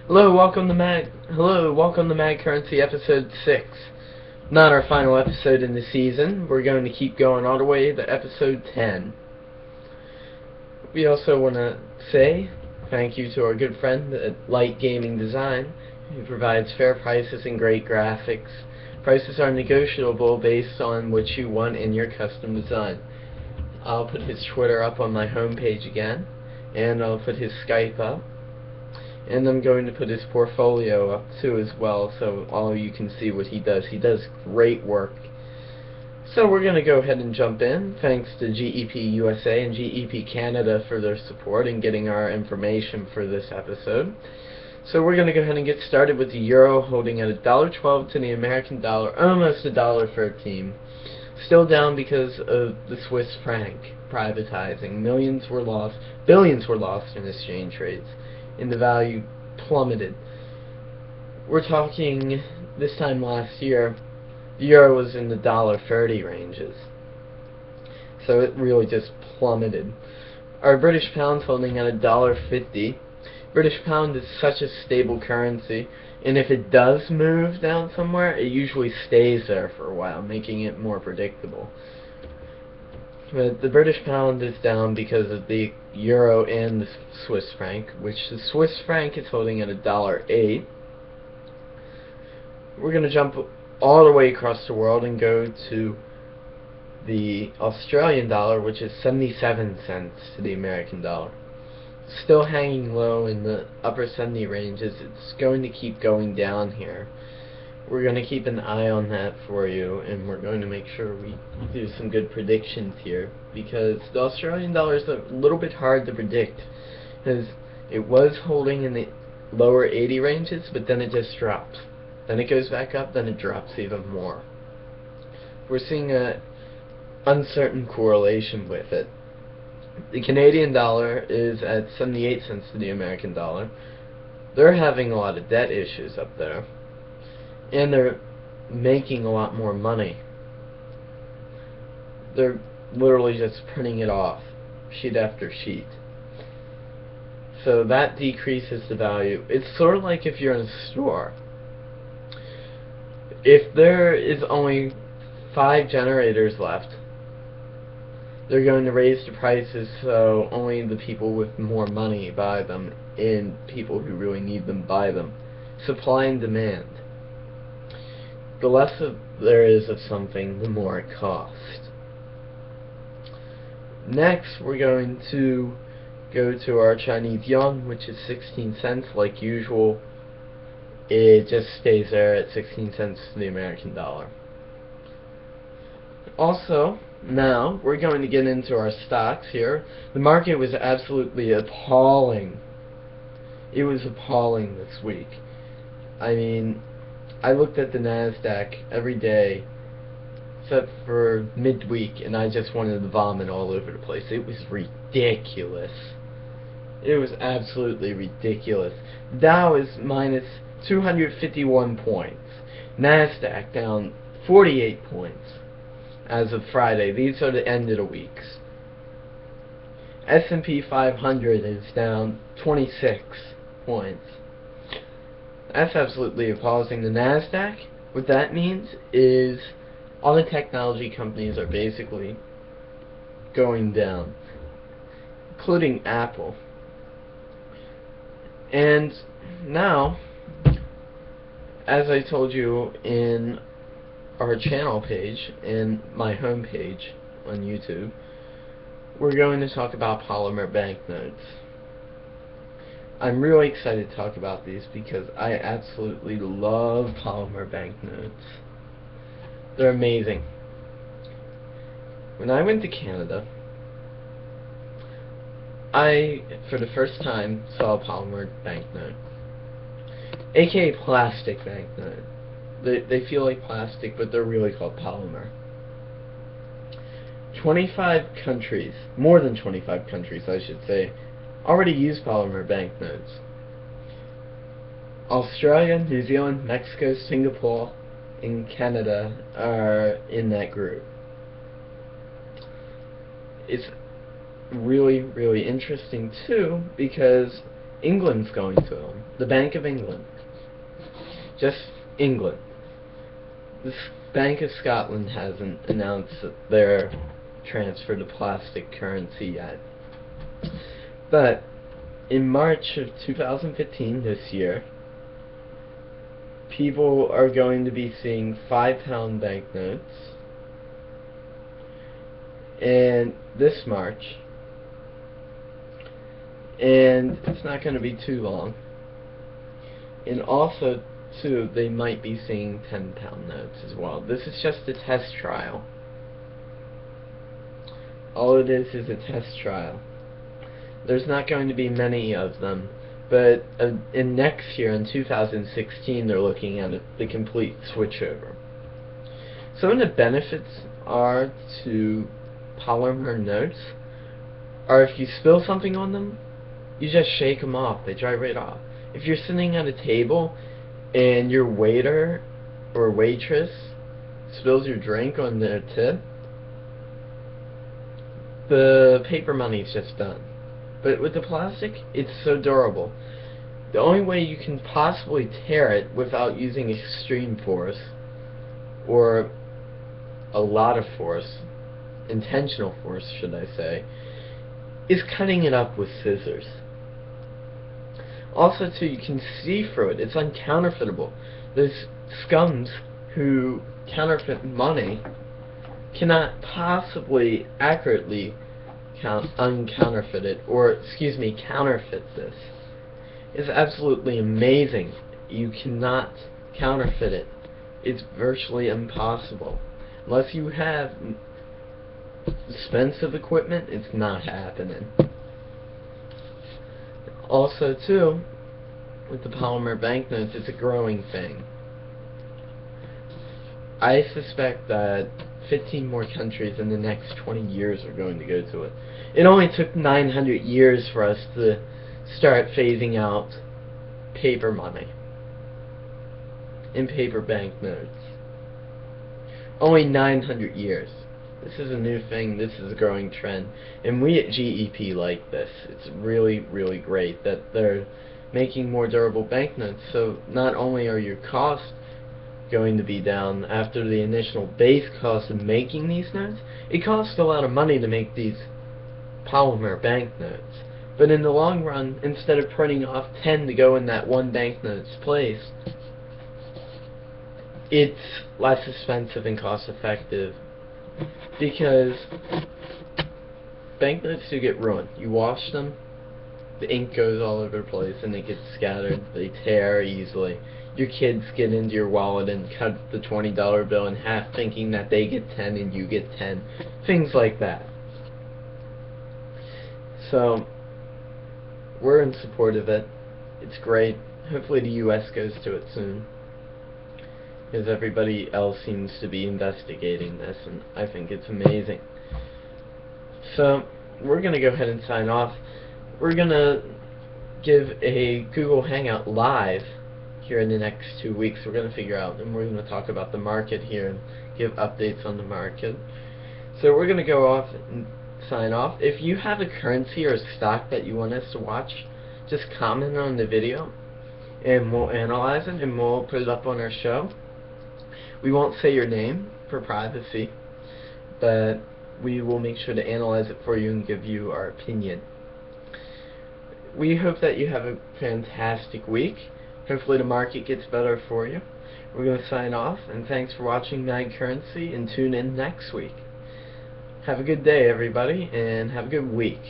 Welcome to Mad Currency Episode 6. Not our final episode in the season. We're going to keep going all the way to Episode 10. We also want to say thank you to our good friend at Light Gaming Design, who provides fair prices and great graphics. Prices are negotiable based on what you want in your custom design. I'll put his Twitter up on my homepage again, and I'll put his Skype up. And I'm going to put his portfolio up too as well, so all you can see what he does. He does great work. So we're going to go ahead and jump in. Thanks to GEP USA and GEP Canada for their support in getting our information for this episode. So we're going to go ahead and get started with the euro holding at $1.12 to the American dollar, almost $1.13. Still down because of the Swiss franc privatizing. Billions were lost in exchange rates, and the value plummeted. We're talking this time last year, the euro was in the $1.30 ranges. So it really just plummeted. Our British pound's holding at $1.50. British pound is such a stable currency, and if it does move down somewhere, it usually stays there for a while, making it more predictable. But the British pound is down because of the euro and the Swiss franc, which the Swiss franc is holding at $1.08. We're going to jump all the way across the world and go to the Australian dollar, which is 77 cents to the American dollar. Still hanging low in the upper 70 ranges. It's going to keep going down here. We're going to keep an eye on that for you, and we're going to make sure we do some good predictions here, because the Australian dollar is a little bit hard to predict, because it was holding in the lower 80 ranges, but then it just drops. Then it goes back up, then it drops even more. We're seeing a uncertain correlation with it. The Canadian dollar is at 78 cents to the American dollar. They're having a lot of debt issues up there, and they're making a lot more money. They're literally just printing it off, sheet after sheet. So that decreases the value. It's sort of like if you're in a store. If there is only 5 generators left, they're going to raise the prices so only the people with more money buy them, and people who really need them buy them. Supply and demand. The less there is of something, the more it costs. Next, we're going to go to our Chinese yuan, which is 16 cents like usual. It just stays there at 16 cents to the American dollar. Also, now we're going to get into our stocks here. The market was absolutely appalling. It was appalling this week. I mean, I looked at the NASDAQ every day except for midweek, and I just wanted to vomit all over the place. It was ridiculous. It was absolutely ridiculous. Dow is minus 251 points. NASDAQ down 48 points as of Friday. These are the end of the weeks. S&P 500 is down 26 points. That's absolutely appalling. The NASDAQ, what that means is all the technology companies are basically going down, including Apple. And now, as I told you in our channel page and my home page on YouTube, we're going to talk about polymer banknotes. I'm really excited to talk about these because I absolutely love polymer banknotes. They're amazing. When I went to Canada, I, for the first time, saw a polymer banknote, aka plastic banknote. They feel like plastic, but they're really called polymer. 25 countries, more than 25 countries I should say, already use polymer banknotes. Australia, New Zealand, Mexico, Singapore, and Canada are in that group. It's really, really interesting too, because England's going to them. The Bank of England. Just England. The Bank of Scotland hasn't announced their transfer to plastic currency yet. But in March of 2015, this year, people are going to be seeing £5 banknotes. And this March. And it's not going to be too long. And also, too, they might be seeing £10 notes as well. This is just a test trial. All it is a test trial. There's not going to be many of them, but in next year, in 2016, they're looking at the complete switchover. Some of the benefits are to polymer notes are if you spill something on them, you just shake them off. They dry right off. If you're sitting at a table and your waiter or waitress spills your drink on their tip, the paper money's just done. But with the plastic, it's so durable. The only way you can possibly tear it without using extreme force, or a lot of force, intentional force should I say, is cutting it up with scissors. Also too, you can see through it. It's uncounterfeitable. Those scums who counterfeit money cannot possibly accurately uncounterfeit it, or counterfeit this. It's absolutely amazing. You cannot counterfeit it. It's virtually impossible. Unless you have expensive equipment, it's not happening. Also too, with the polymer banknotes, it's a growing thing. I suspect that 15 more countries in the next 20 years are going to go to it. It only took 900 years for us to start phasing out paper money and paper banknotes. Only 900 years. This is a new thing. This is a growing trend. And we at GEP like this. It's really, really great that they're making more durable banknotes. So not only are your costs going to be down after the initial base cost of making these notes, it costs a lot of money to make these polymer banknotes. But in the long run, instead of printing off 10 to go in that one banknote's place, it's less expensive and cost effective, because banknotes do get ruined. You wash them, the ink goes all over the place and it gets scattered. They tear easily. Your kids get into your wallet and cut the $20 bill in half, thinking that they get 10 and you get 10. Things like that. So we're in support of it. It's great. Hopefully the US goes to it soon, because everybody else seems to be investigating this, and I think it's amazing. So we're going to go ahead and sign off. We're going to give a Google Hangout live here in the next 2 weeks. We're going to figure out, and we're going to talk about the market here and give updates on the market. So we're going to go off and sign off. If you have a currency or a stock that you want us to watch, just comment on the video and we'll analyze it and we'll put it up on our show. We won't say your name for privacy, but we will make sure to analyze it for you and give you our opinion. We hope that you have a fantastic week. Hopefully the market gets better for you. We're going to sign off, and thanks for watching Mag Currency, and tune in next week. Have a good day, everybody, and have a good week.